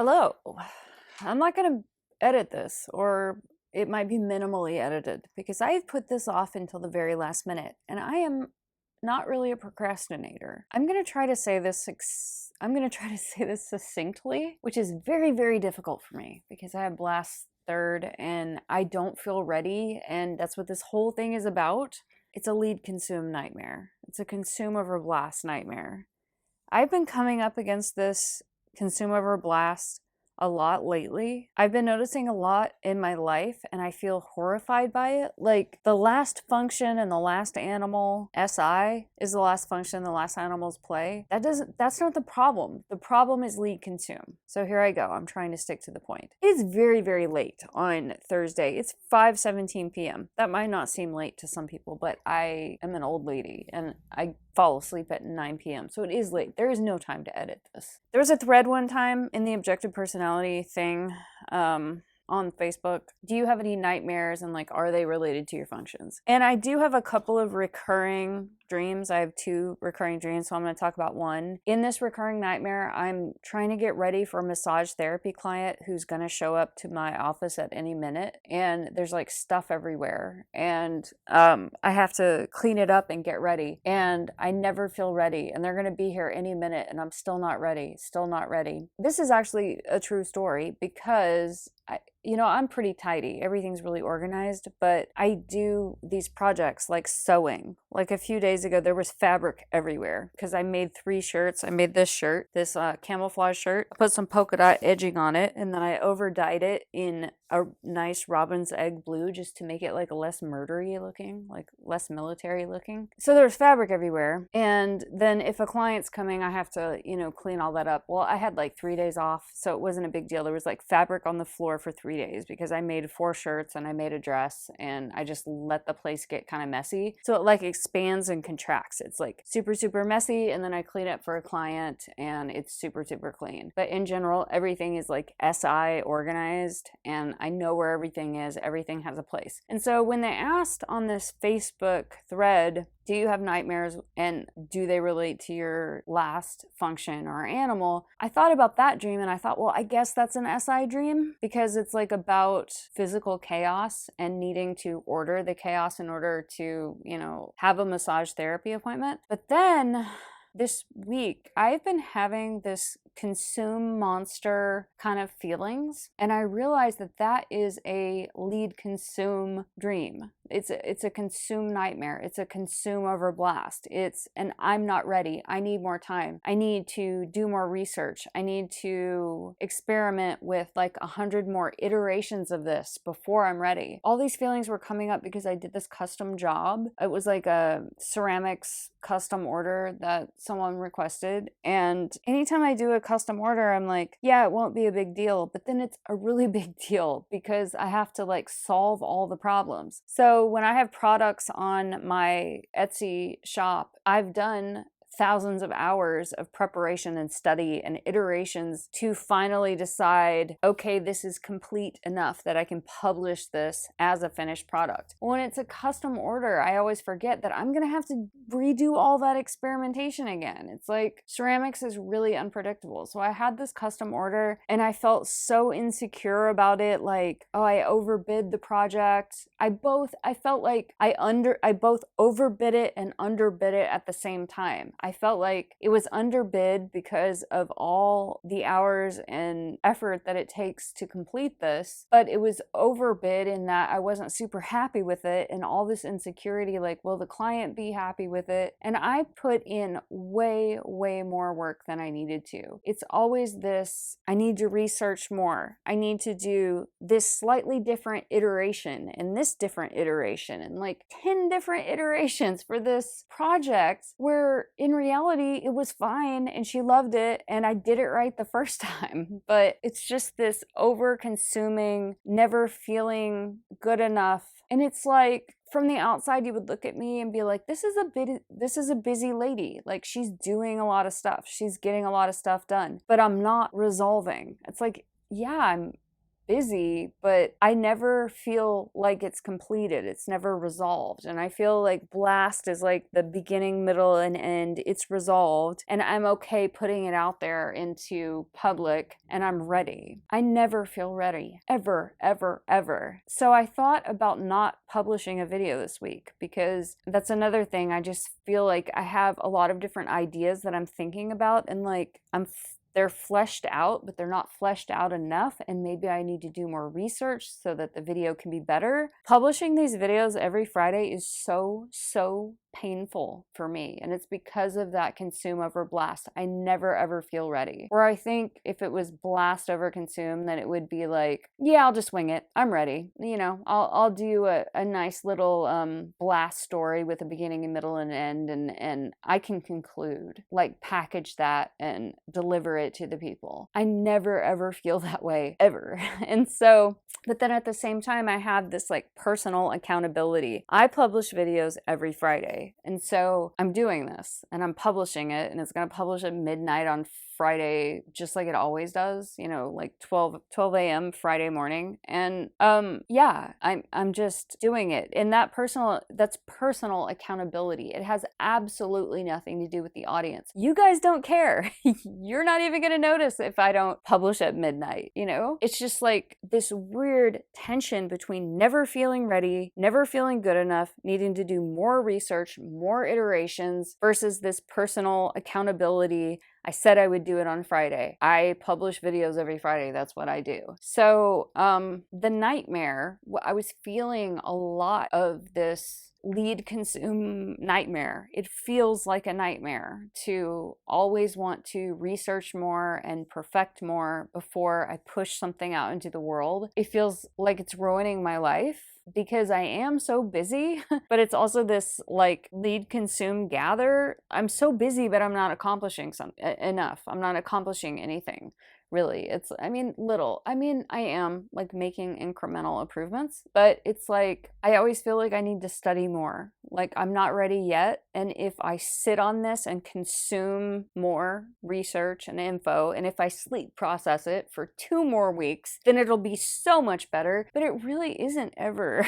Hello. I'm not going to edit this, or it might be minimally edited because I've put this off until the very last minute, and I am not really a procrastinator. I'm going to try to say this succinctly, which is very, very difficult for me because I have blast third and I don't feel ready, and that's what this whole thing is about. It's a lead consume nightmare. It's a consume over blast nightmare. I've been coming up against this consume over blast a lot lately. I've been noticing a lot in my life and I feel horrified by it. Like the last function and the last animal, SI is the last function, the last animal's play. That's not the problem. The problem is lead consume. So here I go. I'm trying to stick to the point. It's very, very late on Thursday. It's 5:17 p.m. That might not seem late to some people, but I am an old lady and I fall asleep at 9 p.m. So it is late. There is no time to edit this. There was a thread one time in the objective personality thing on Facebook. Do you have any nightmares, and like, are they related to your functions? And I do have a couple of recurring dreams. I have 2 recurring dreams, so I'm going to talk about one. In this recurring nightmare, I'm trying to get ready for a massage therapy client who's going to show up to my office at any minute, and there's like stuff everywhere, and I have to clean it up and get ready, and I never feel ready, and they're going to be here any minute, and I'm still not ready. This is actually a true story because I'm pretty tidy. Everything's really organized, but I do these projects like sewing. Like a few days ago, there was fabric everywhere because I made 3 shirts. I made this shirt, this camouflage shirt. I put some polka dot edging on it, and then I over dyed it in a nice robin's egg blue just to make it like less murdery looking, like less military looking. So there's fabric everywhere. And then if a client's coming, I have to, clean all that up. Well, I had like 3 days off, so it wasn't a big deal. There was like fabric on the floor for 3 days because I made 4 shirts and I made a dress and I just let the place get kind of messy. So it like expands and contracts. It's like super, super messy, and then I clean it for a client and it's super, super clean. But in general, everything is like SI organized and I know where everything is. Everything has a place. And so when they asked on this Facebook thread, do you have nightmares and do they relate to your last function or animal? I thought about that dream and I thought, well, I guess that's an SI dream because it's like about physical chaos and needing to order the chaos in order to, have a massage therapy appointment. But then this week, I've been having this consume monster kind of feelings, and I realized that that is a lead consume dream. It's a consume nightmare. It's a consume over blast. And I'm not ready. I need more time. I need to do more research. I need to experiment with like 100 more iterations of this before I'm ready. All these feelings were coming up because I did this custom job. It was like a ceramics custom order that someone requested. And anytime I do a custom order, I'm like, yeah, it won't be a big deal. But then it's a really big deal because I have to like solve all the problems. So when I have products on my Etsy shop, I've done thousands of hours of preparation and study and iterations to finally decide, okay, this is complete enough that I can publish this as a finished product. When it's a custom order, I always forget that I'm going to have to redo all that experimentation again. It's like ceramics is really unpredictable. So I had this custom order and I felt so insecure about it. Like, oh, I overbid the project. I felt like I both overbid it and underbid it at the same time. I felt like it was underbid because of all the hours and effort that it takes to complete this, but it was overbid in that I wasn't super happy with it and all this insecurity, like, will the client be happy with it? And I put in way, way more work than I needed to. It's always this, I need to research more. I need to do this slightly different iteration and this different iteration and like 10 different iterations for this project where in reality it was fine and she loved it and I did it right the first time. But it's just this over-consuming, never feeling good enough. And it's like, from the outside, you would look at me and be like, this is a busy lady. Like, she's doing a lot of stuff. She's getting a lot of stuff done, but I'm not resolving. It's like, yeah, I'm busy, but I never feel like it's completed. It's never resolved. And I feel like blast is like the beginning, middle, and end. It's resolved, and I'm okay putting it out there into public, and I'm ready. I never feel ready, ever, ever, ever. So I thought about not publishing a video this week, because that's another thing. I just feel like I have a lot of different ideas that I'm thinking about, and like they're fleshed out, but they're not fleshed out enough, and maybe I need to do more research so that the video can be better. Publishing these videos every Friday is so painful for me, and it's because of that consume over blast. I never ever feel ready. Where I think if it was blast over consume, then it would be like, yeah, I'll just wing it. I'm ready. You know, I'll do a nice little blast story with a beginning, a middle, and end, and I can conclude, like package that and deliver it to the people. I never ever feel that way ever. And so, but then at the same time, I have this like personal accountability. I publish videos every Friday. And so I'm doing this and I'm publishing it, and it's going to publish at midnight on Friday, just like it always does, you know, like 12 a.m. Friday morning. And yeah, I'm just doing it. And that's personal accountability. It has absolutely nothing to do with the audience. You guys don't care. You're not even going to notice if I don't publish at midnight, you know? It's just like this weird tension between never feeling ready, never feeling good enough, needing to do more research, more iterations, versus this personal accountability. I said I would do it on Friday. I publish videos every Friday. That's what I do. So the nightmare, I was feeling a lot of this lead consume nightmare. It feels like a nightmare to always want to research more and perfect more before I push something out into the world. It feels like it's ruining my life, because I am so busy, but it's also this like lead consume gather. I'm so busy, but I'm not accomplishing enough. I'm not accomplishing anything. Really, I am like making incremental improvements, but it's like, I always feel like I need to study more. Like I'm not ready yet. And if I sit on this and consume more research and info, and if I sleep process it for 2 more weeks, then it'll be so much better. But it really isn't ever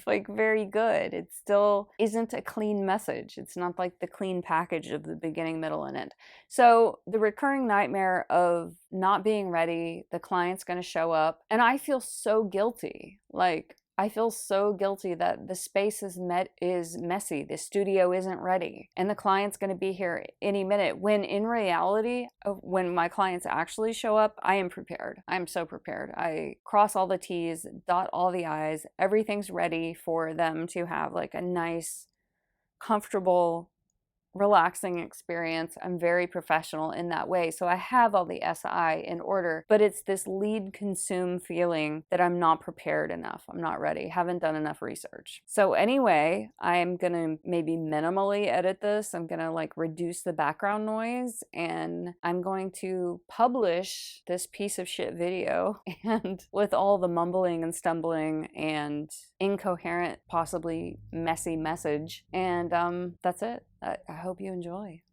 like very good. It still isn't a clean message. It's not like the clean package of the beginning, middle, and end. So the recurring nightmare of not being ready, the client's going to show up, and I feel so guilty. Like I feel so guilty that the space is messy, the studio isn't ready, and the client's going to be here any minute, when in reality, when my clients actually show up, I am prepared. I'm so prepared. I cross all the T's, dot all the I's. Everything's ready for them to have like a nice, comfortable, relaxing experience. I'm very professional in that way. So I have all the SI in order, but it's this lead consume feeling that I'm not prepared enough. I'm not ready. Haven't done enough research. So anyway, I'm going to maybe minimally edit this. I'm going to like reduce the background noise, and I'm going to publish this piece of shit video and with all the mumbling and stumbling and incoherent, possibly messy message. And that's it. I hope you enjoy.